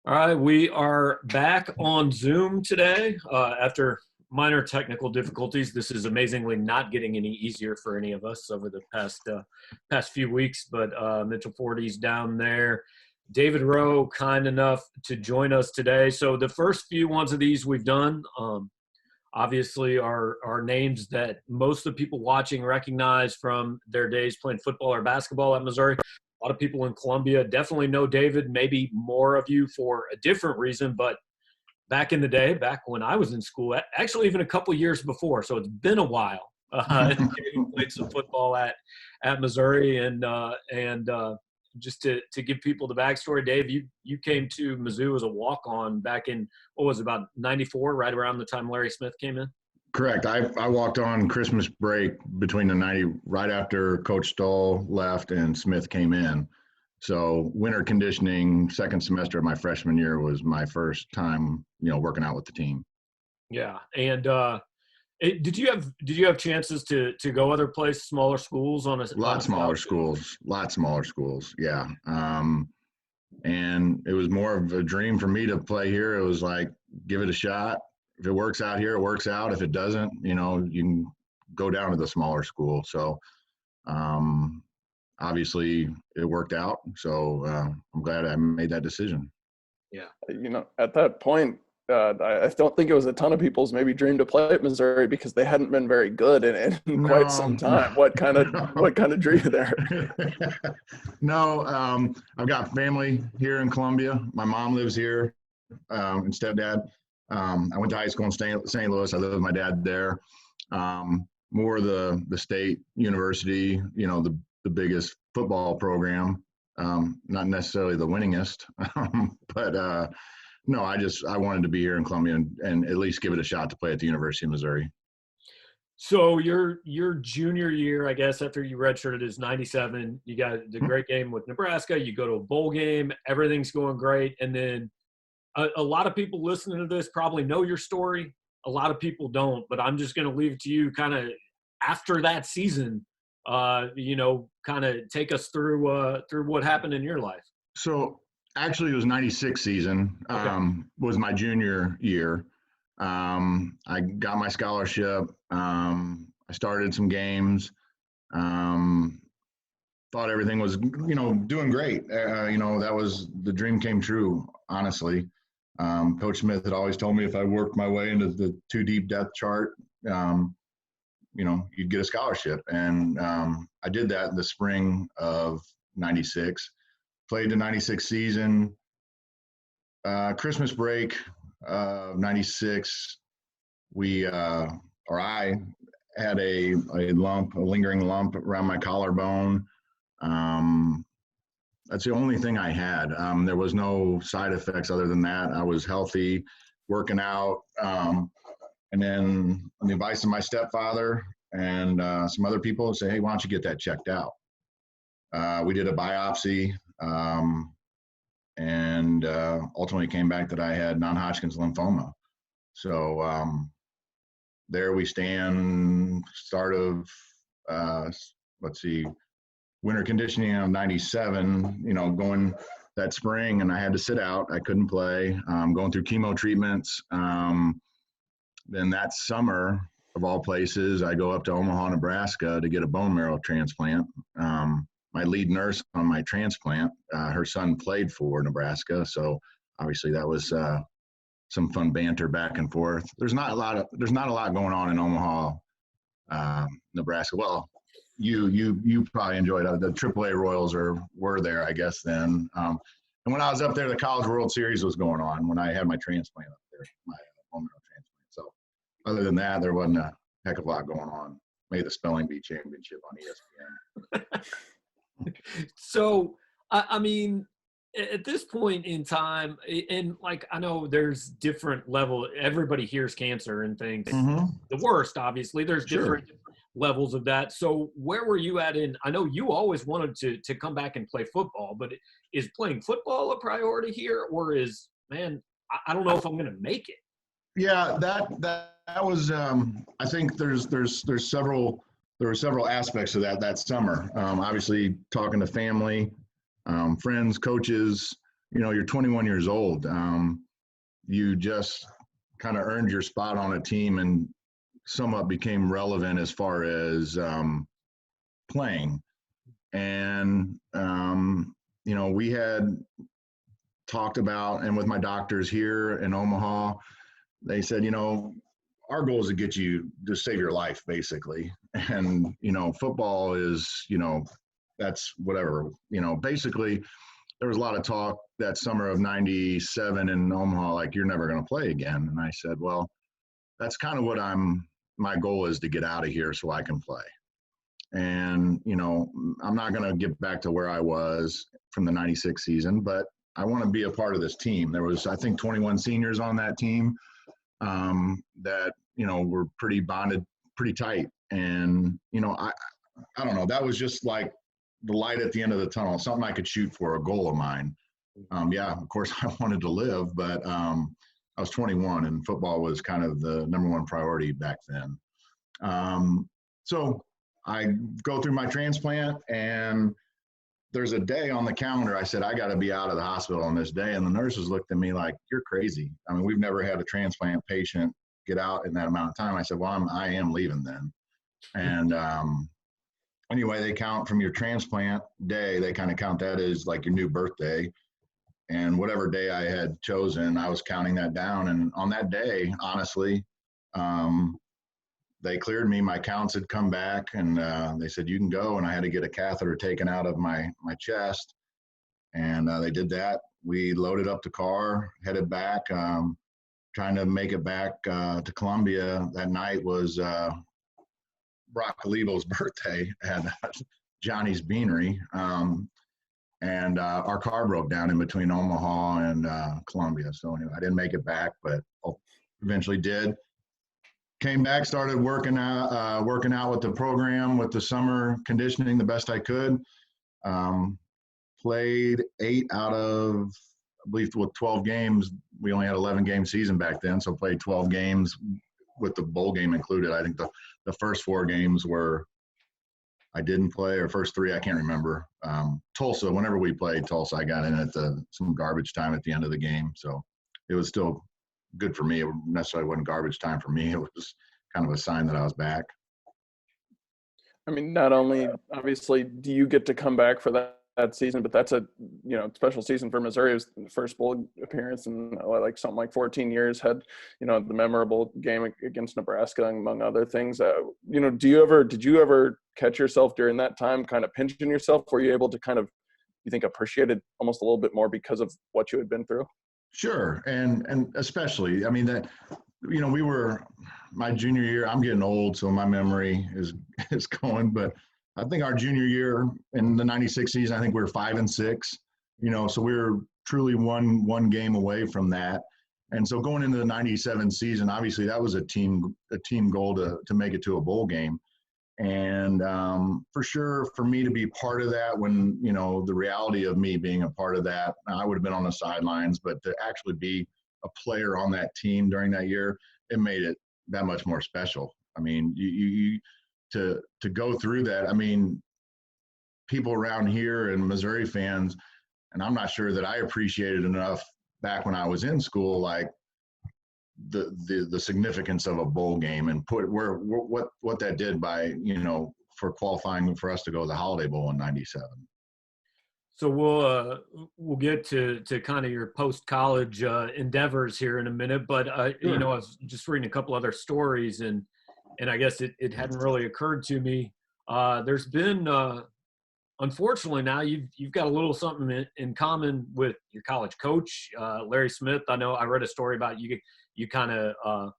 All right, we are back on Zoom today after minor technical difficulties. This is amazingly not getting any easier for any of us over the past few weeks. But Mitchell Forty's down there. David Rowe, kind enough to join us today. So the first few ones of these we've done, obviously, are names that most of the people watching recognize from their days playing football or basketball at Missouri. A lot of people in Columbia definitely know David, maybe more of you for a different reason, but back in the day, back when I was in school, actually even a couple years before, so it's been a while. David played some football at Missouri, and just to give people the backstory, Dave, you came to Mizzou as a walk-on back in what was it, about '94, right around the time Larry Smith came in. Correct. I walked on Christmas break between the 90, right after Coach Stoll left and Smith came in. So winter conditioning, second semester of my freshman year was my first time, working out with the team. Yeah, and did you have chances to go other places, smaller schools on a lot smaller schools? Yeah. And it was more of a dream for me to play here. It was like, give it a shot. If it works out here, it works out. If it doesn't, you can go down to the smaller school. So obviously it worked out. So I'm glad I made that decision. Yeah. At that point, I don't think it was a ton of people's maybe dream to play at Missouri because they hadn't been very good in quite some time. What kind of drew you there? No, I've got family here in Columbia. My mom lives here, and stepdad. I went to high school in St. Louis. I lived with my dad there. More the state university, the biggest football program, not necessarily the winningest, but no, I wanted to be here in Columbia and at least give it a shot to play at the University of Missouri. So your junior year, I guess, after you redshirted is '97. You got the great game with Nebraska. You go to a bowl game. Everything's going great, and then a lot of people listening to this probably know your story. A lot of people don't, but I'm just going to leave it to you kind of after that season, kind of take us through what happened in your life. So actually it was '96 season, was my junior year. I got my scholarship. I started some games. Thought everything was, doing great. That was the dream came true, honestly. Coach Smith had always told me if I worked my way into the 2 deep depth chart, you'd get a scholarship. And I did that in the spring of '96, played the '96 season. Christmas break of '96, I had a lingering lump around my collarbone. That's the only thing I had. There was no side effects other than that. I was healthy, working out. And then on the advice of my stepfather and some other people say, hey, why don't you get that checked out? We did a biopsy and ultimately came back that I had non-Hodgkin's lymphoma. So there we stand, start of, winter conditioning of '97, going that spring, and I had to sit out. I couldn't play, going through chemo treatments. Then that summer, of all places, I go up to Omaha, Nebraska to get a bone marrow transplant. My lead nurse on my transplant, her son played for Nebraska, so obviously that was some fun banter back and forth. There's not a lot going on in Omaha, Nebraska. Well, you probably enjoyed it. The AAA Royals were there, I guess, then. And when I was up there, the College World Series was going on when I had my transplant up there, my bone marrow transplant. So other than that, there wasn't a heck of a lot going on. Maybe the spelling bee championship on ESPN. So, I mean, at this point in time, and like I know there's different level. Everybody hears cancer and thinks the worst. Obviously, there's different levels of that. So, where were you at I know you always wanted to come back and play football, but is playing football a priority here, or is I don't know if I'm going to make it? Yeah, that was. I think there were several aspects of that summer. Obviously, talking to family, friends, coaches, you're 21 years old. You just kind of earned your spot on a team and somewhat became relevant as far as playing. And, we had talked about, and with my doctors here in Omaha, they said, our goal is to get you to save your life, basically. And, football is, that's whatever, basically there was a lot of talk that summer of 97 in Omaha, like, you're never going to play again. And I said, well, that's kind of what my goal is, to get out of here so I can play. And, I'm not going to get back to where I was from the 96 season, but I want to be a part of this team. There was, I think, 21 seniors on that team that, were pretty bonded, pretty tight. And, I don't know, that was just like the light at the end of the tunnel, something I could shoot for, a goal of mine. Yeah, of course I wanted to live, but I was 21 and football was kind of the number one priority back then. So I go through my transplant, and there's a day on the calendar. I said, I got to be out of the hospital on this day. And the nurses looked at me like, you're crazy. I mean, we've never had a transplant patient get out in that amount of time. I said, well, I am leaving then. And anyway, they count from your transplant day, they kind of count that as like your new birthday. And whatever day I had chosen, I was counting that down. And on that day, honestly, they cleared me. My counts had come back, and they said, you can go. And I had to get a catheter taken out of my chest. And they did that. We loaded up the car, headed back, trying to make it back to Columbia. That night was Brock Lebo's birthday at Johnny's Beanery. And our car broke down in between Omaha and Columbia. So anyway, I didn't make it back, but eventually did. Came back, started working out with the program, with the summer conditioning the best I could. Played 8 out of, I believe, with 12 games. We only had 11-game season back then, so played 12 games with the bowl game included. I think the first 4 games were I didn't play, or first 3, I can't remember. Tulsa, whenever we played Tulsa, I got in at some garbage time at the end of the game. So it was still good for me. It necessarily wasn't garbage time for me. It was kind of a sign that I was back. I mean, not only obviously do you get to come back for that season, but that's a special season for Missouri. It was the first bowl appearance in like something like 14 years. Had the memorable game against Nebraska, among other things. Did you ever catch yourself during that time kind of pinching yourself? Were you able to kind of, you think, appreciate it almost a little bit more because of what you had been through? Sure, and especially, I mean, that we were my junior year. I'm getting old, so my memory is going, but I think our junior year in the 96 season, I think we were 5-6, so we were truly one game away from that. And so going into the 97 season, obviously that was a team goal to make it to a bowl game. And for sure, for me to be part of that, when, the reality of me being a part of that, I would have been on the sidelines, but to actually be a player on that team during that year, it made it that much more special. I mean, you to go through that. I mean, people around here and Missouri fans, and I'm not sure that I appreciated enough back when I was in school, like the significance of a bowl game and what that did by, for qualifying for us to go to the Holiday Bowl in 97. So we'll get to kind of your post-college endeavors here in a minute, but Sure. I was just reading a couple other stories, and I guess it hadn't really occurred to me. There's been, unfortunately, now you've got a little something in common with your college coach, Larry Smith. I know I read a story about you kind of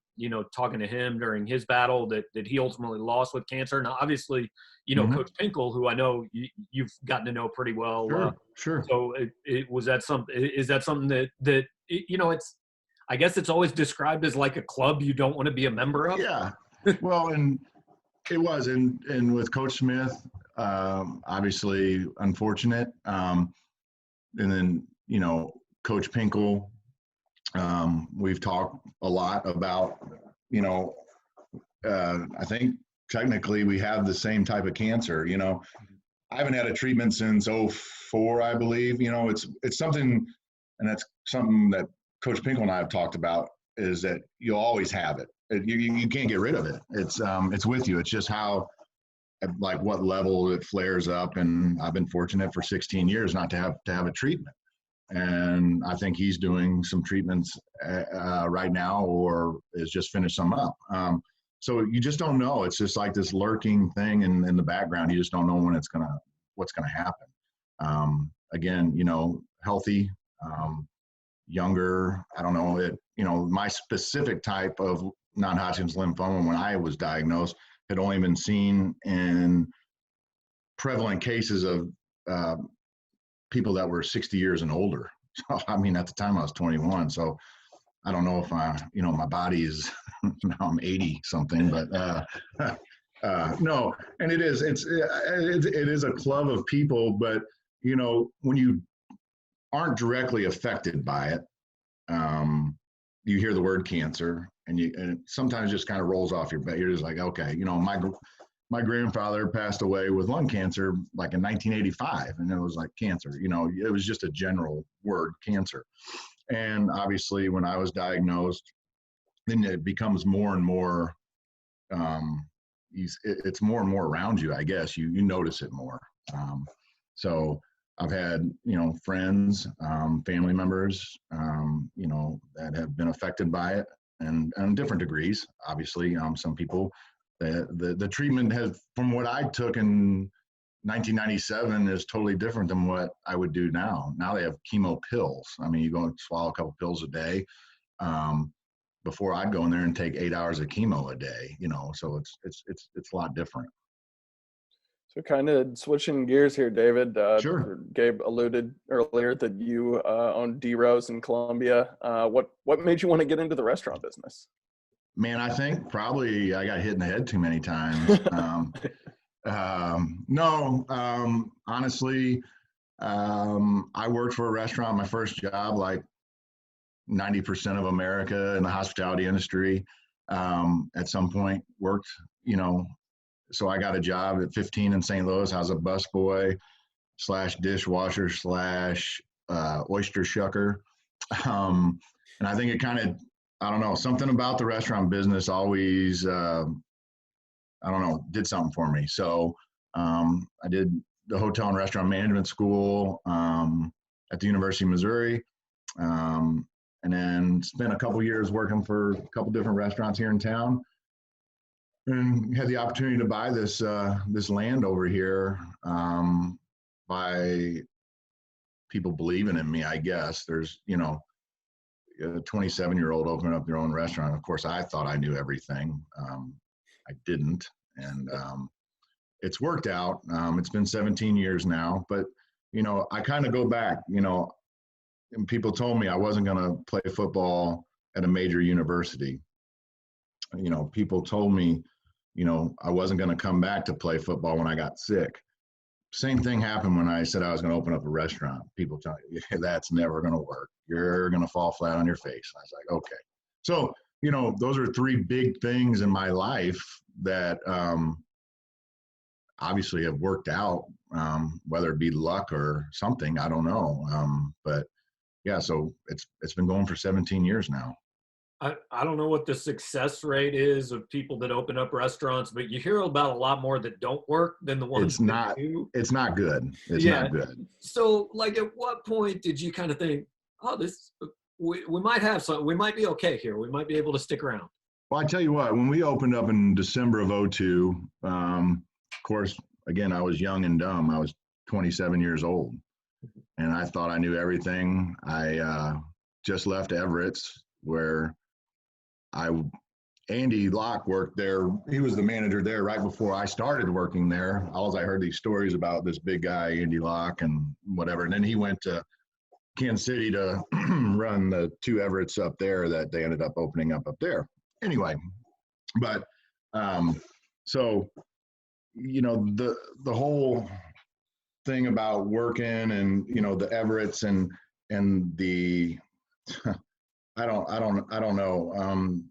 talking to him during his battle that he ultimately lost with cancer. Now, obviously, Mm-hmm. Coach Pinkel, who I know you've gotten to know pretty well. Sure. So is that something that it's, I guess it's always described as like a club you don't want to be a member of. Yeah. Well, and it was, and with Coach Smith, obviously unfortunate. And then, Coach Pinkel, we've talked a lot about, I think technically we have the same type of cancer. I haven't had a treatment since 2004, I believe. It's something and that's something that Coach Pinkel and I have talked about, is that you'll always have it. You can't get rid of it. It's with you. It's just how, at like what level it flares up. And I've been fortunate for 16 years not to have a treatment. And I think he's doing some treatments right now, or has just finished some up. So you just don't know. It's just like this lurking thing in the background. You just don't know when what's gonna happen. Again, you know, healthy, younger. I don't know it. You know, my specific type of non-Hodgkin's lymphoma, when I was diagnosed, had only been seen in prevalent cases of people that were 60 years and older. So, I mean, at the time I was 21. So I don't know if my body is, now I'm 80 something, but no. And it is a club of people, but, you know, when you aren't directly affected by it, you hear the word cancer, and it sometimes just kind of rolls off your back. You're just like, okay, you know, my grandfather passed away with lung cancer like in 1985, and it was like cancer. You know, it was just a general word, cancer. And obviously, when I was diagnosed, then it becomes more and more. It's more and more around you. I guess you notice it more. So I've had, you know, friends, family members, you know, that have been affected by it, and different degrees. Obviously, some people, the treatment has, from what I took in 1997, is totally different than what I would do now. Now they have chemo pills. I mean, you go and swallow a couple pills a day. Before, I'd go in there and take 8 hours of chemo a day. You know, so it's a lot different. So kind of switching gears here, David. Sure. Gabe alluded earlier that you own D Rowe's in Columbia. What made you want to get into the restaurant business? Man, I think probably I got hit in the head too many times. No, honestly, I worked for a restaurant. My first job, like 90% of America in the hospitality industry, at some point worked, you know. So I got a job at 15 in St. Louis. I was a busboy / dishwasher / oyster shucker. And I think it kind of, I don't know, something about the restaurant business always, I don't know, did something for me. So I did the hotel and restaurant management school at the University of Missouri, and then spent a couple years working for a couple different restaurants here in town. And had the opportunity to buy this land over here by people believing in me, I guess. There's, you know, a 27-year-old opening up their own restaurant. Of course, I thought I knew everything. I didn't, and it's worked out. It's been 17 years now, but, you know, I kind of go back, you know, and people told me I wasn't going to play football at a major university. You know, people told me, you know, I wasn't going to come back to play football when I got sick. Same thing happened when I said I was going to open up a restaurant. People tell me, yeah, that's never going to work. You're going to fall flat on your face. I was like, okay. So, you know, those are three big things in my life that obviously have worked out, whether it be luck or something, I don't know. But yeah, so it's been going for 17 years now. I don't know what the success rate is of people that open up restaurants, but you hear about a lot more that don't work than the ones that do. It's not good. It's not good. So, like, at what point did you kind of think, oh, we might have something, we might be okay here, we might be able to stick around? Well, I tell you what, when we opened up in December of 2002, of course, again, I was young and dumb. I was 27 years old, and I thought I knew everything. I just left Everett's, where Andy Locke worked there. He was the manager there right before I started working there. I heard these stories about this big guy, Andy Locke, and whatever. And then he went to Kansas City to run the two Everett's up there that they ended up opening up there. Anyway, but so, you know, the whole thing about working and, you know, the Everett's and the I don't know.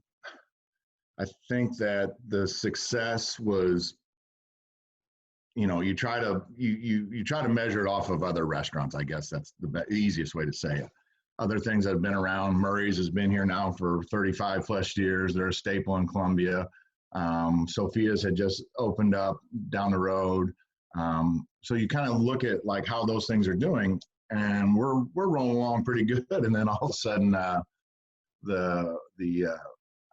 I think that the success was, you know, you try to measure it off of other restaurants. I guess that's the easiest way to say it. other things that have been around. Murray's has been here now for 35 plus years. They're a staple in Columbia. Sophia's had just opened up down the road. So you kind of look at like how those things are doing, and we're rolling along pretty good. And then all of a sudden, the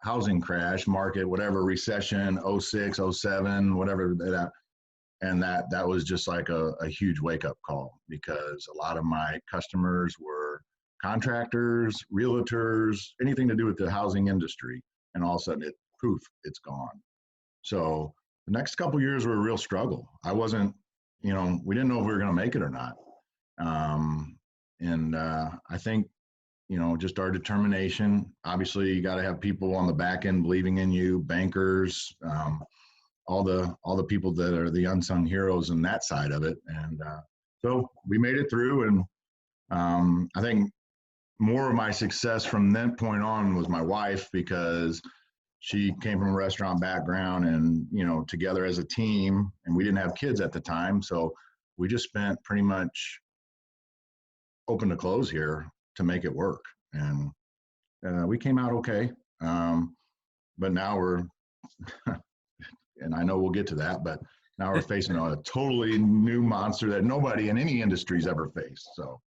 housing crash, market, whatever, recession, 06, 07, whatever that, and that was just like a huge wake up call, because a lot of my customers were contractors, realtors, anything to do with the housing industry, and all of a sudden poof, it's gone. So the next couple of years were a real struggle. I wasn't, we didn't know if we were going to make it or not. I think, just our determination. Obviously, you got to have people on the back end believing in you, bankers, all the people that are the unsung heroes in that side of it. And so we made it through. And I think more of my success from that point on was my wife, because she came from a restaurant background, and, together as a team, and we didn't have kids at the time. So we just spent pretty much open to close here to make it work. And we came out okay. But now we're, and I know we'll get to that, but now we're facing a totally new monster that nobody in any industry's ever faced. So.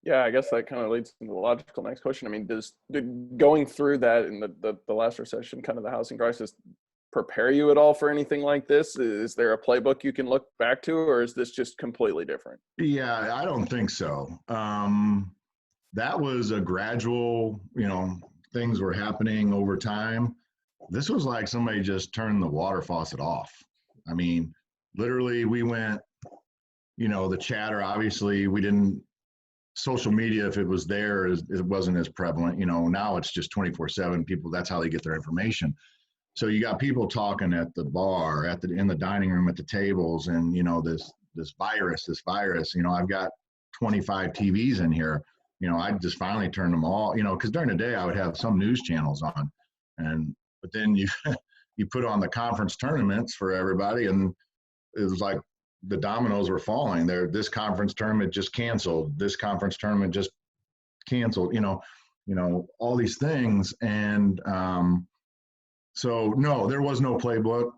Yeah, I guess that kind of leads to the logical next question. I mean, going through that in the last recession, kind of the housing crisis, prepare you at all for anything like this? Is there a playbook you can look back to, or is this just completely different? Yeah, I don't think so. That was a gradual, things were happening over time. This was like somebody just turned the water faucet off. I mean, literally we went, the chatter, obviously we didn't, social media, if it was there, it wasn't as prevalent. Now it's just 24/7. People, that's how they get their information. So you got people talking at the bar, in the dining room, at the tables, and this virus. I've got 25 TVs in here. I just finally turned them all. Because during the day I would have some news channels on, but then you put on the conference tournaments for everybody, and it was like the dominoes were falling. This conference tournament just canceled. This conference tournament just canceled. All these things, and so no, there was no playbook.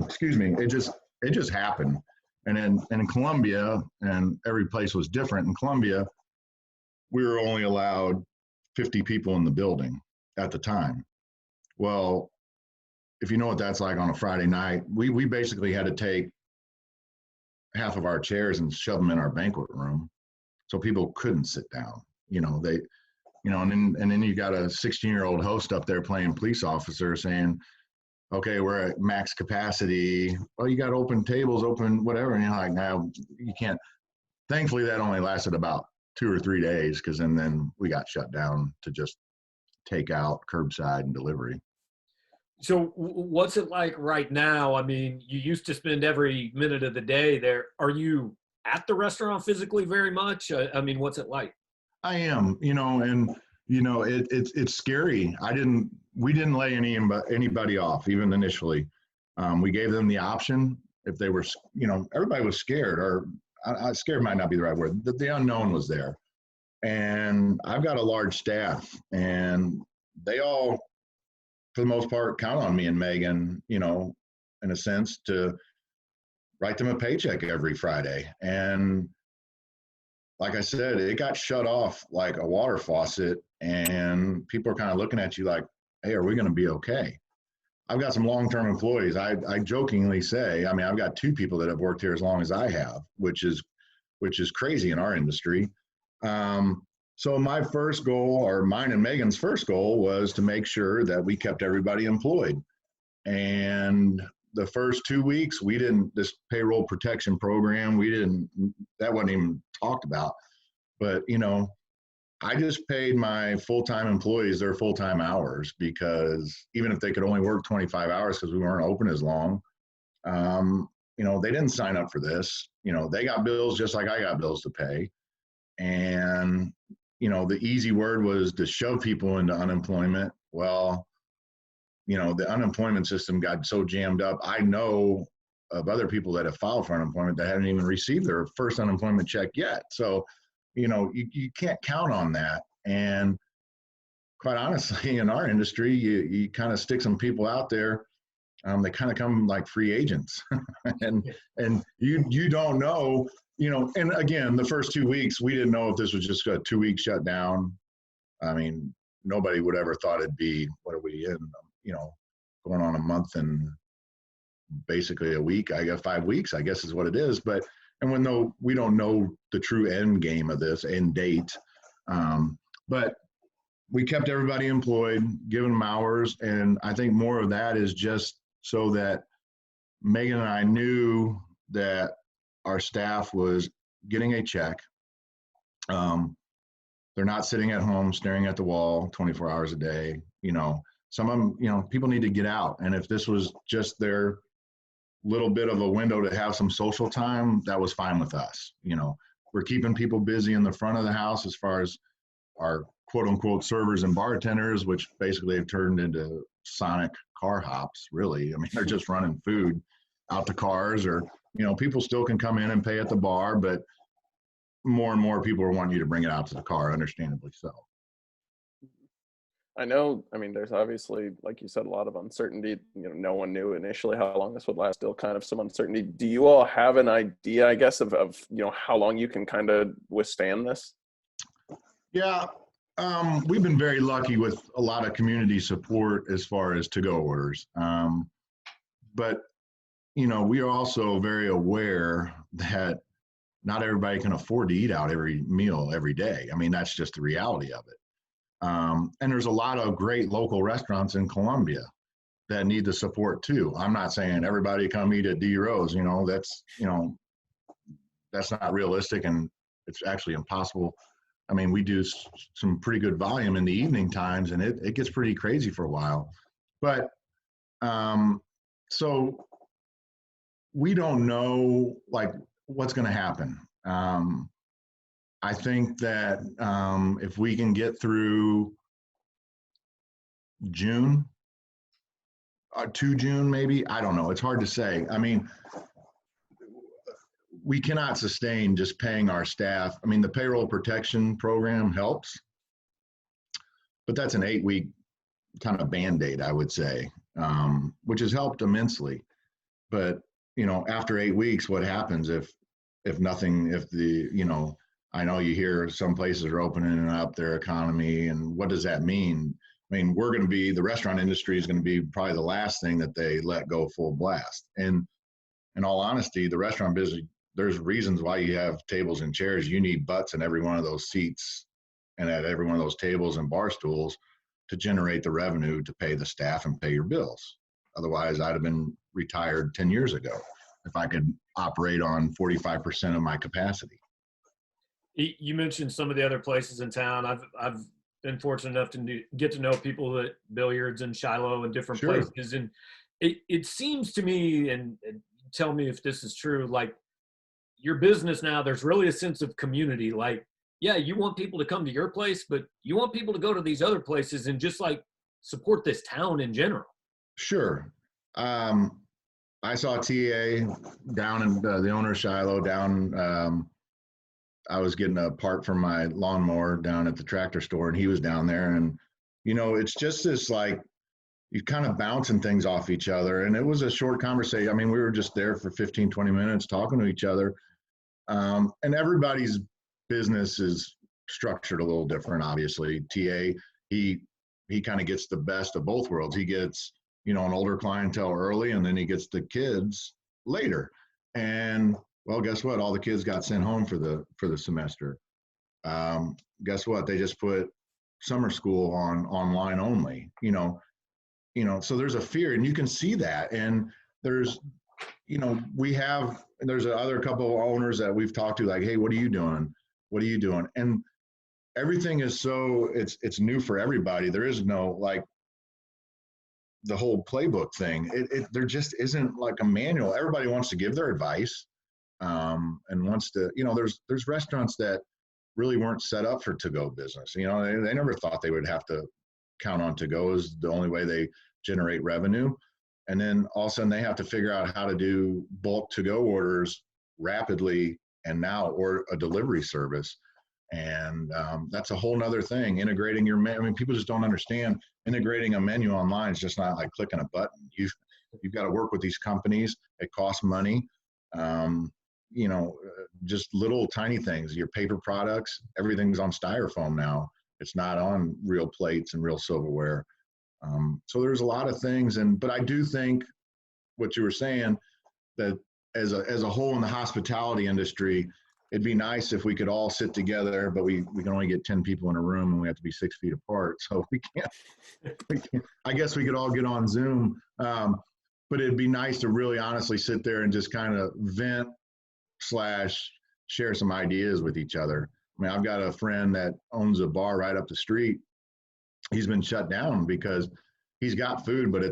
Excuse me. It just happened. And in Columbia, and every place was different. In Columbia, we were only allowed 50 people in the building at the time. Well, if you know what that's like on a Friday night, we basically had to take half of our chairs and shove them in our banquet room, so people couldn't sit down. And then you got a 16-year-old host up there playing police officer saying, okay, we're at max capacity. Well, you got open tables, open whatever. And you're like, no, you can't. Thankfully, that only lasted about 2 or 3 days, because then we got shut down to just take out, curbside, and delivery. So what's it like right now? I mean, you used to spend every minute of the day there. Are you at the restaurant physically very much? I mean, what's it like? I am, and it's scary. We didn't lay anybody off, even initially. We gave them the option if they were, everybody was scared, or scared might not be the right word. The unknown was there, and I've got a large staff, and they all, for the most part, count on me and Megan, in a sense, to write them a paycheck every Friday. And like I said, it got shut off like a water faucet, and people are kind of looking at you like, hey, are we going to be okay? I've got some long-term employees. I jokingly say, I mean, I've got 2 people that have worked here as long as I have, which is crazy in our industry. So my first goal, or mine and Megan's first goal, was to make sure that we kept everybody employed. And the first 2 weeks, this payroll protection program, that wasn't even talked about. But, I just paid my full-time employees their full-time hours, because even if they could only work 25 hours because we weren't open as long, they didn't sign up for this. They got bills just like I got bills to pay. And, the easy word was to shove people into unemployment. Well, the unemployment system got so jammed up. I know of other people that have filed for unemployment that haven't even received their first unemployment check yet. So you can't count on that. And quite honestly, in our industry, you kind of stick some people out there. They kind of come like free agents, and you don't know, And again, the first 2 weeks, we didn't know if this was just a 2-week shutdown. I mean, nobody would ever thought it'd be, what are we in, going on a month and basically a week. I guess 5 weeks, I guess is what it is. But we don't know the true end game of this end date, but we kept everybody employed, giving them hours, and I think more of that is just so that Megan and I knew that our staff was getting a check. They're not sitting at home staring at the wall 24 hours a day. Some of them, people need to get out. And if this was just their little bit of a window to have some social time, that was fine with us. We're keeping people busy in the front of the house as far as our quote unquote servers and bartenders, which basically have turned into sonic car hops, really. I mean, they're just running food out to cars, or, people still can come in and pay at the bar, but more and more people are wanting you to bring it out to the car, understandably so. I know, there's obviously, like you said, a lot of uncertainty. No one knew initially how long this would last, still kind of some uncertainty. Do you all have an idea, I guess, of how long you can kind of withstand this? Yeah, we've been very lucky with a lot of community support as far as to-go orders. But, we are also very aware that not everybody can afford to eat out every meal every day. I mean, that's just the reality of it. And there's a lot of great local restaurants in Columbia that need the support too. I'm not saying everybody come eat at D. Rowe's, that's not realistic, and it's actually impossible. I mean, we do some pretty good volume in the evening times, and it gets pretty crazy for a while. But so we don't know like what's going to happen. I think that if we can get through June, to June maybe, I don't know. It's hard to say. I mean, we cannot sustain just paying our staff. I mean, the payroll protection program helps, but that's an 8-week kind of Band-Aid, I would say, which has helped immensely. But, after 8 weeks, what happens if I know you hear some places are opening up their economy, and what does that mean? I mean, the restaurant industry is going to be probably the last thing that they let go full blast. And in all honesty, the restaurant business, there's reasons why you have tables and chairs. You need butts in every one of those seats and at every one of those tables and bar stools to generate the revenue to pay the staff and pay your bills. Otherwise, I'd have been retired 10 years ago if I could operate on 45% of my capacity. You mentioned some of the other places in town. I've been fortunate enough to get to know people at Billiards and Shiloh and different Sure. places. And it seems to me, and tell me if this is true, like your business now, there's really a sense of community. Like, yeah, you want people to come to your place, but you want people to go to these other places and just like support this town in general. Sure. I saw TA down in the owner of Shiloh down. I was getting a part for my lawnmower down at the tractor store, and he was down there. And, it's just this like, you kind of bouncing things off each other. And it was a short conversation. I mean, we were just there for 15, 20 minutes talking to each other. And everybody's business is structured a little different, obviously. TA, he kind of gets the best of both worlds. He gets, an older clientele early, and then he gets the kids later. And well, guess what? All the kids got sent home for the semester. Guess what? They just put summer school online only. So there's a fear, and you can see that. And there's, there's other couple of owners that we've talked to, like, hey, what are you doing? What are you doing? And everything is so it's new for everybody. There is no like the whole playbook thing. There just isn't like a manual. Everybody wants to give their advice. And wants to, there's restaurants that really weren't set up for to-go business. They never thought they would have to count on to-go as the only way they generate revenue. And then all of a sudden they have to figure out how to do bulk to-go orders rapidly, and now, or a delivery service. And that's a whole nother thing. Integrating your menu. I mean, people just don't understand integrating a menu online is just not like clicking a button. You've got to work with these companies. It costs money. Just little tiny things. Your paper products, everything's on styrofoam now. It's not on real plates and real silverware. So there's a lot of things. But I do think what you were saying, that as a whole in the hospitality industry, it'd be nice if we could all sit together, but we can only get 10 people in a room and we have to be 6 feet apart. So we can't, I guess we could all get on Zoom. But it'd be nice to really honestly sit there and just kind of vent / share some ideas with each other. I mean, I've got a friend that owns a bar right up the street. He's been shut down because he's got food, but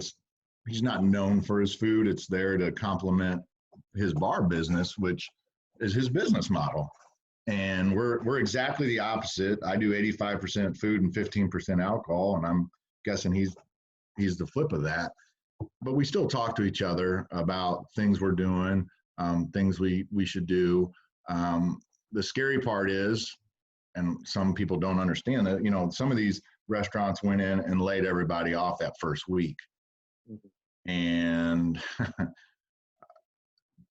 he's not known for his food. It's there to complement his bar business, which is his business model. And we're exactly the opposite. I do 85% food and 15% alcohol, and I'm guessing he's the flip of that. But we still talk to each other about things we're doing, things we should do. The scary part is, and some people don't understand that, some of these restaurants went in and laid everybody off that first week. And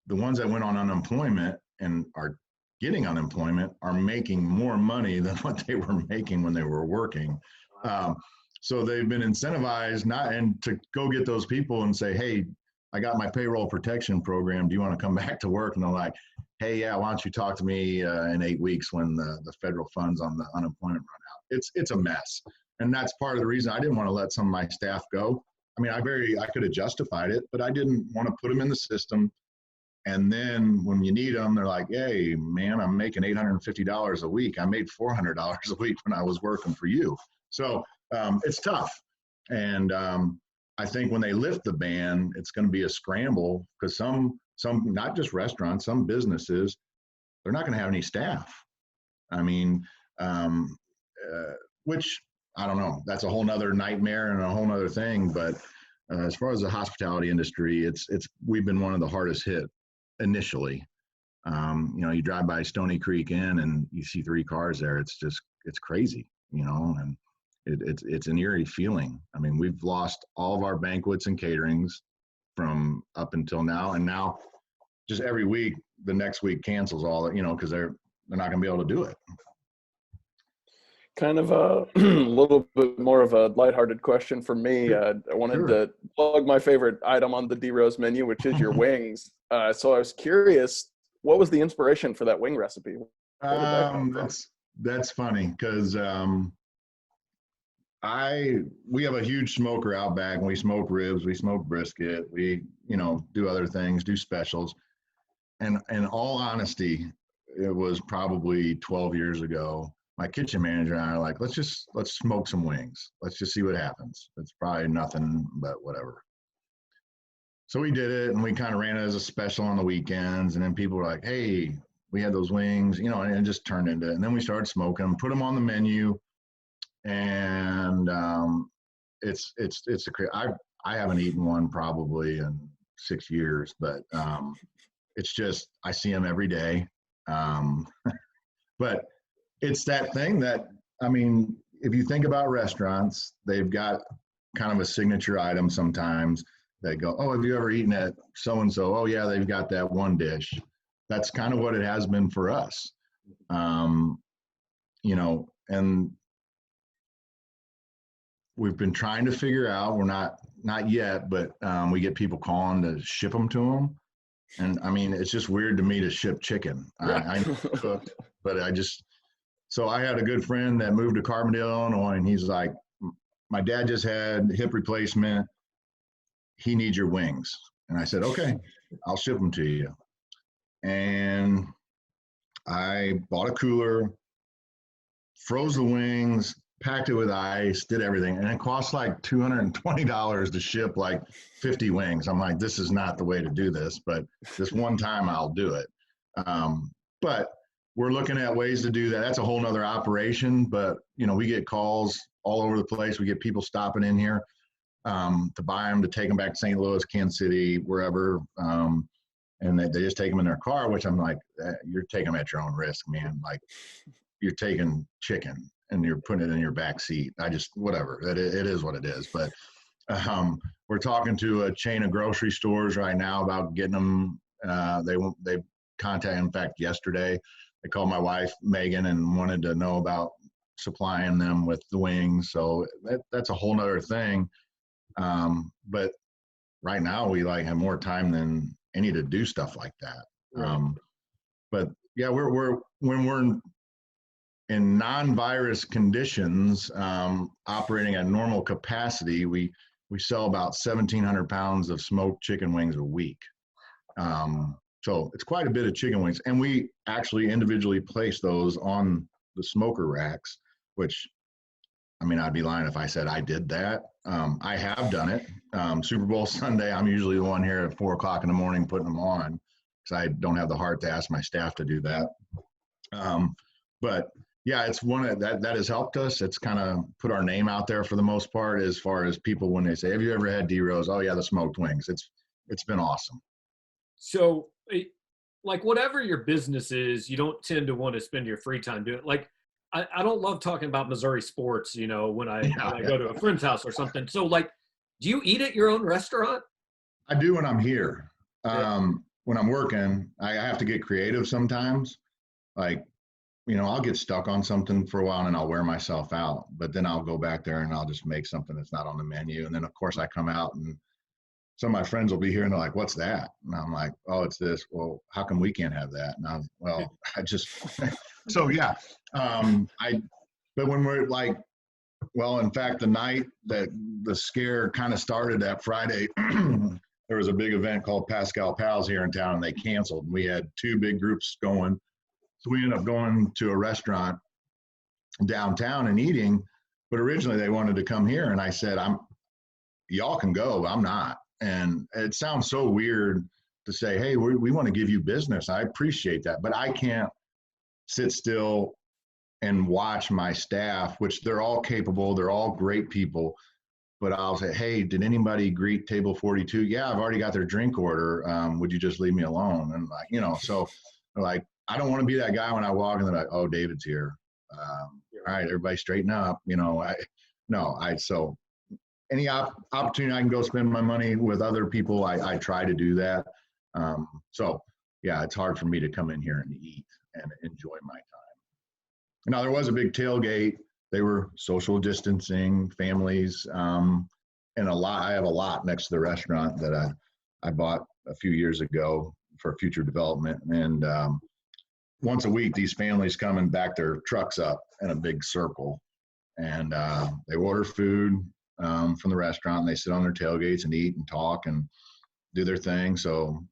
the ones that went on unemployment and are getting unemployment are making more money than what they were making when they were working. So they've been incentivized to go get those people and say, hey, I got my payroll protection program. Do you want to come back to work? And they're like, hey, yeah, why don't you talk to me in 8 weeks when the federal funds on the unemployment run out? It's a mess. And that's part of the reason I didn't want to let some of my staff go. I mean, I could have justified it, but I didn't want to put them in the system. And then when you need them, they're like, hey, man, I'm making $850 a week. I made $400 a week when I was working for you. So it's tough. And I think when they lift the ban, it's going to be a scramble because some, not just restaurants, some businesses, they're not going to have any staff. I mean, which I don't know. That's a whole nother nightmare and a whole nother thing. But as far as the hospitality industry, we've been one of the hardest hit initially. You drive by Stony Creek Inn and you see 3 cars there. It's crazy, and it's an eerie feeling. I mean, we've lost all of our banquets and caterings from up until now. And now just every week, the next week cancels all, because they're not going to be able to do it. Kind of a little bit more of a lighthearted question for me. I wanted to plug my favorite item on the D Rose menu, which is your wings. So I was curious, what was the inspiration for that wing recipe? Where did that come from? That's funny because we have a huge smoker out back, and we smoke ribs, we smoke brisket, we do other things, do specials. And in all honesty, it was probably 12 years ago. My kitchen manager and I are like, let's smoke some wings. Let's just see what happens. It's probably nothing, but whatever. So we did it, and we kind of ran it as a special on the weekends. And then people were like, hey, we had those wings, and it just turned into it. And then we started smoking them, put them on the menu. And I haven't eaten one probably in 6 years, but it's just, I see them every day. But it's that thing that, I mean, if you think about restaurants, they've got kind of a signature item sometimes. They go, oh, have you ever eaten at so-and-so? Oh, yeah, they've got that one dish. That's kind of what it has been for us. And we've been trying to figure out, we're not yet, but we get people calling to ship them to them. And I mean, it's just weird to me to ship chicken. I cook, but so I had a good friend that moved to Carbondale, Illinois, and he's like, my dad just had hip replacement. He needs your wings. And I said, okay, I'll ship them to you. And I bought a cooler, froze the wings, packed it with ice, did everything. And it cost like $220 to ship like 50 wings. I'm like, this is not the way to do this, but this one time I'll do it. But we're looking at ways to do that. That's a whole nother operation, but we get calls all over the place. We get people stopping in here to buy them, to take them back to St. Louis, Kansas City, wherever. And they just take them in their car, which I'm like, you're taking them at your own risk, man. Like, you're taking chicken and you're putting it in your back seat. Whatever, it is what it is. But we're talking to a chain of grocery stores right now about getting them. They contacted, in fact, yesterday, they called my wife, Megan, and wanted to know about supplying them with the wings. So that's a whole nother thing. But right now we have more time than any to do stuff like that. Right. But yeah, when we're in non-virus conditions, operating at normal capacity, we sell about 1,700 pounds of smoked chicken wings a week. So it's quite a bit of chicken wings, and we actually individually place those on the smoker racks, which, I mean, I'd be lying if I said I did that. I have done it. Super Bowl Sunday, I'm usually the one here at 4 o'clock in the morning putting them on, because I don't have the heart to ask my staff to do that. But yeah, it's one that has helped us. It's kind of put our name out there for the most part, as far as people, when they say, have you ever had D Rose? Oh yeah, the smoked wings. It's been awesome. So, like, whatever your business is, you don't tend to want to spend your free time doing it. Like, I don't love talking about Missouri sports, when I go to a friend's house or something. So, like, do you eat at your own restaurant? I do when I'm here. When I'm working, I have to get creative sometimes. Like, I'll get stuck on something for a while and I'll wear myself out, but then I'll go back there and I'll just make something that's not on the menu. And then of course I come out and some of my friends will be here and they're like, what's that? And I'm like, oh, it's this. Well, how come we can't have that? And so yeah. But when we're like, well, in fact, the night that the scare kind of started that Friday, there was a big event called Pascal Pals here in town and they canceled. We had 2 big groups going. So we ended up going to a restaurant downtown and eating, but originally they wanted to come here. And I said, y'all can go, but I'm not. And it sounds so weird to say, hey, we want to give you business. I appreciate that, but I can't sit still and watch my staff, which they're all capable. They're all great people. But I'll say, hey, did anybody greet table 42? Yeah, I've already got their drink order. Would you just leave me alone? And so like, I don't want to be that guy when I walk and they're like, oh, David's here. All right, everybody straighten up. So any opportunity I can go spend my money with other people, I try to do that. So yeah, it's hard for me to come in here and eat and enjoy my time. Now there was a big tailgate. They were social distancing, families, and I have a lot next to the restaurant that I bought a few years ago for future development. And once a week, these families come and back their trucks up in a big circle, and they order food from the restaurant, and they sit on their tailgates and eat and talk and do their thing. So,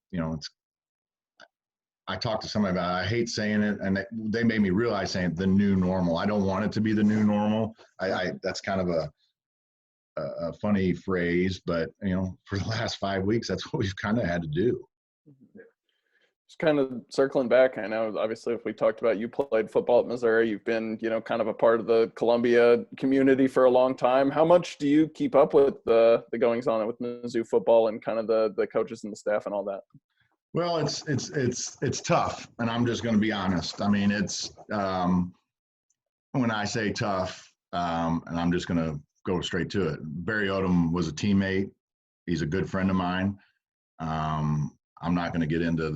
I talked to somebody about it. I hate saying it, and they made me realize saying the new normal. I don't want it to be the new normal. That's kind of a funny phrase, but for the last 5 weeks, that's what we've kind of had to do. Just kind of circling back, I know obviously if we talked about, you played football at Missouri, you've been, kind of a part of the Columbia community for a long time. How much do you keep up with the goings on with Mizzou football and kind of the coaches and the staff and all that? Well, it's tough, and I'm just going to be honest. I mean, it's when I say tough, and I'm just going to go straight to it. Barry Odom was a teammate. He's a good friend of mine. I'm not going to get into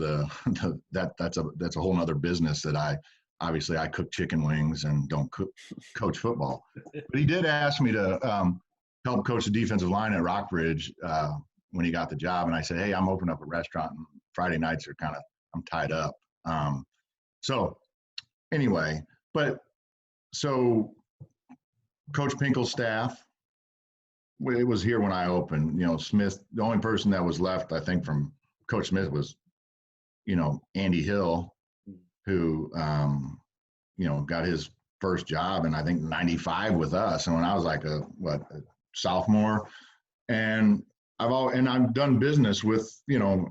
that's a whole nother business that I cook chicken wings and don't coach football. But he did ask me to help coach the defensive line at Rockbridge when he got the job. And I said, hey, I'm opening up a restaurant, and Friday nights are I'm tied up. So anyway, so Coach Pinkel's staff, it was here when I opened. Smith, the only person that was left, I think, from Coach Smith was, Andy Hill, who, got his first job in, I think, 95 with us. And when I was like a sophomore, and I've done business with,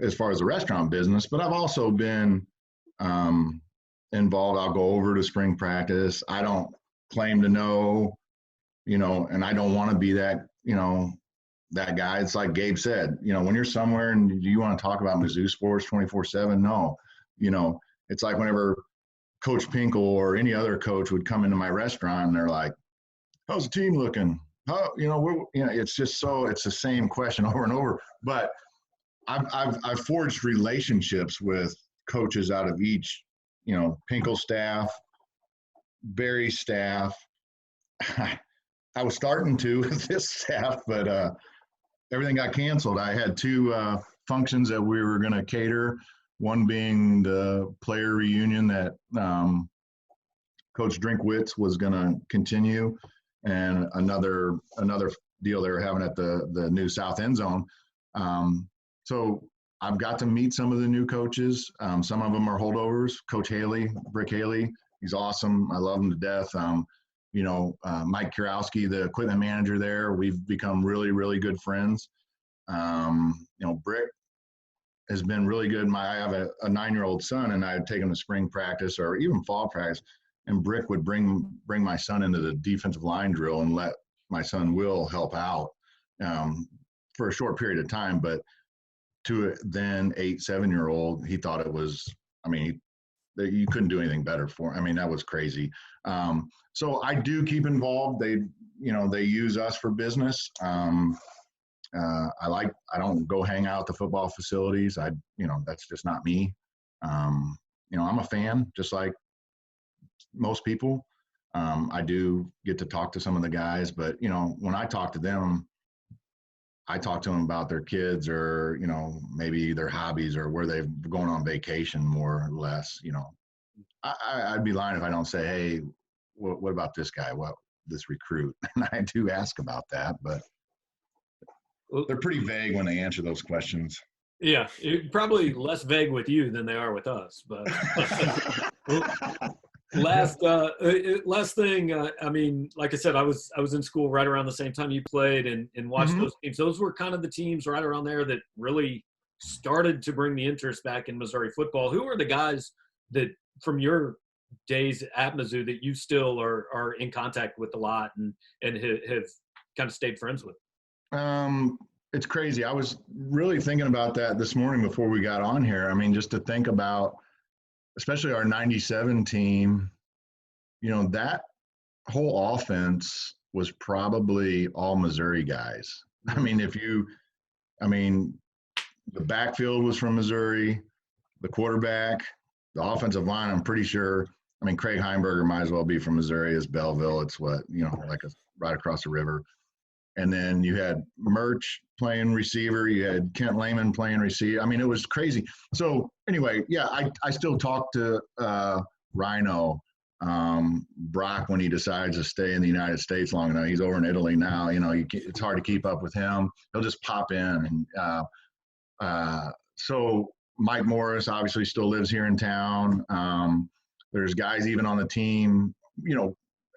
as far as the restaurant business, but I've also been involved. I'll go over to spring practice. I don't claim to know, and I don't want to be that, that guy. It's like Gabe said, when you're somewhere and you want to talk about Mizzou sports 24/7, no, it's like whenever Coach Pinkel or any other coach would come into my restaurant and they're like, how's the team looking? How, it's just it's the same question over and over. But I've forged relationships with coaches out of each, Pinkel staff, Barry staff. I was starting to with this staff, but everything got canceled. I had two functions that we were going to cater, one being the player reunion that Coach Drinkwitz was going to continue, and another deal they were having at the new South End Zone. So I've got to meet some of the new coaches. Some of them are holdovers. Coach Haley, Brick Haley, he's awesome. I love him to death. Mike Kurowski, the equipment manager there, we've become really, really good friends. Brick has been really good. I have a 9-year-old son, and I'd take him to spring practice or even fall practice, and Brick would bring my son into the defensive line drill and let my son Will help out for a short period of time. But to then 7-year-old, he thought it was, you couldn't do anything better for him. That was crazy. So I do keep involved. They use us for business. I don't go hang out at the football facilities. That's just not me. I'm a fan, just like most people. I do get to talk to some of the guys, but when I talk to them, I talk to them about their kids or, maybe their hobbies or where they've gone on vacation more or less. I'd be lying if I don't say, hey, what about this guy? This recruit? And I do ask about that, but they're pretty vague when they answer those questions. Yeah, probably less vague with you than they are with us. But last thing, like I said, I was in school right around the same time you played and watched those teams. Those were kind of the teams right around there that really started to bring the interest back in Missouri football. Who are the guys that from your days at Mizzou that you still are in contact with a lot and have kind of stayed friends with? It's crazy. I was really thinking about that this morning before we got on here. Just to think about, especially our 97 team, that whole offense was probably all Missouri guys. The backfield was from Missouri, the quarterback, the offensive line, I'm pretty sure. Craig Heimberger might as well be from Missouri as Belleville. It's right across the river. And then you had Murch playing receiver. You had Kent Lehman playing receiver. It was crazy. So anyway, yeah, I still talk to Rhino, Brock, when he decides to stay in the United States long enough. He's over in Italy now. It's hard to keep up with him. He'll just pop in. And so Mike Morris obviously still lives here in town. There's guys even on the team,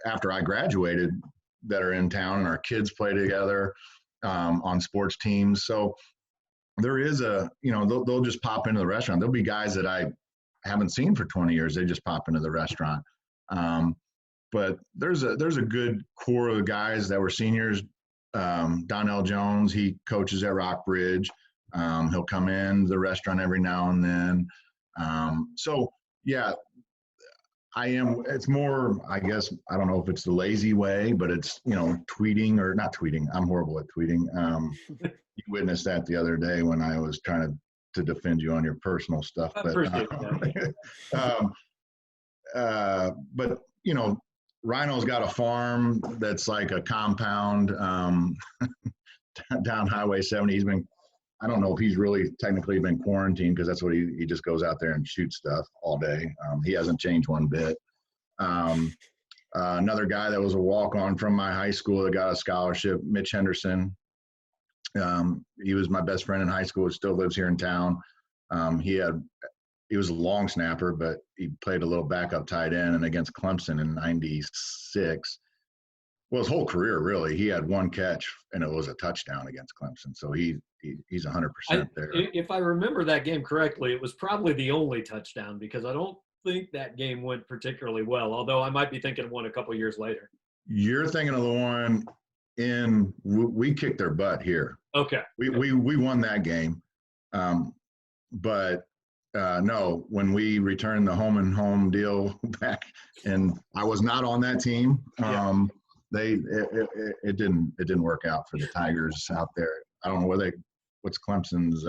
after I graduated, that are in town, and our kids play together on sports teams. So there is they'll just pop into the restaurant. There'll be guys that I haven't seen for 20 years. They just pop into the restaurant. But there's a good core of guys that were seniors. Donnell Jones, he coaches at Rockbridge. He'll come in the restaurant every now and then. So yeah, it's more, I guess, I don't know if it's the lazy way, but it's, tweeting or not tweeting. I'm horrible at tweeting. You witnessed that the other day when I was trying to defend you on your personal stuff. But Rhino's got a farm that's like a compound down Highway 70. I don't know if he's really technically been quarantined because that's what he just goes out there and shoots stuff all day. He hasn't changed one bit. Another guy that was a walk-on from my high school that got a scholarship, Mitch Henderson. He was my best friend in high school. Still lives here in town. He was a long snapper, but he played a little backup tight end, and against Clemson in '96. Well, his whole career, really, he had one catch, and it was a touchdown against Clemson. So he's 100% there. If I remember that game correctly, it was probably the only touchdown because I don't think that game went particularly well, although I might be thinking of one a couple years later. You're thinking of the one we kicked their butt here. Okay. We won that game. But No, when we returned the home and home deal back, and I was not on that team. It didn't work out for the Tigers out there. I don't know what's Clemson's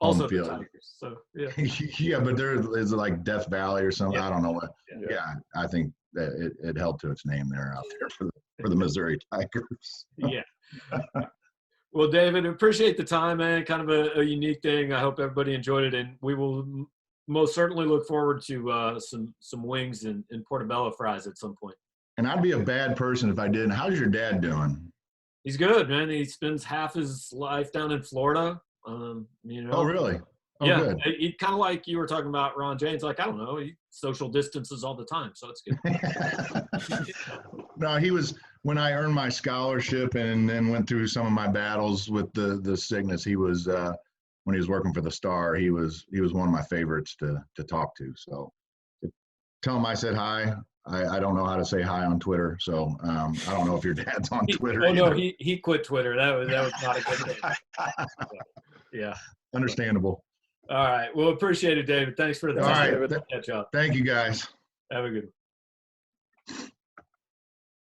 Also home the field. Tigers. So yeah. Yeah, but there is like Death Valley or something. Yeah. I don't know what. Yeah. Yeah, I think that it held to its name there out there for the Missouri Tigers. Yeah. Well, David, appreciate the time, man. Kind of a unique thing. I hope everybody enjoyed it, and we will most certainly look forward to some wings and portobello fries at some point. And I'd be a bad person if I didn't. How's your dad doing? He's good, man. He spends half his life down in Florida. You know. Oh, really? Oh, yeah, good. he kind of like you were talking about Ron James. Like, I don't know, he social distances all the time, so it's good. No, he was when I earned my scholarship and then went through some of my battles with the sickness. He was when he was working for the Star. He was one of my favorites to talk to. So tell him I said hi. I don't know how to say hi on Twitter, so I don't know if your dad's on Twitter. Oh no, he quit Twitter. That was not a good thing. Yeah, understandable. All right. Well, appreciate it, David. Thanks for the time. All right. David. Catch up. Thank you, guys. Have a good one.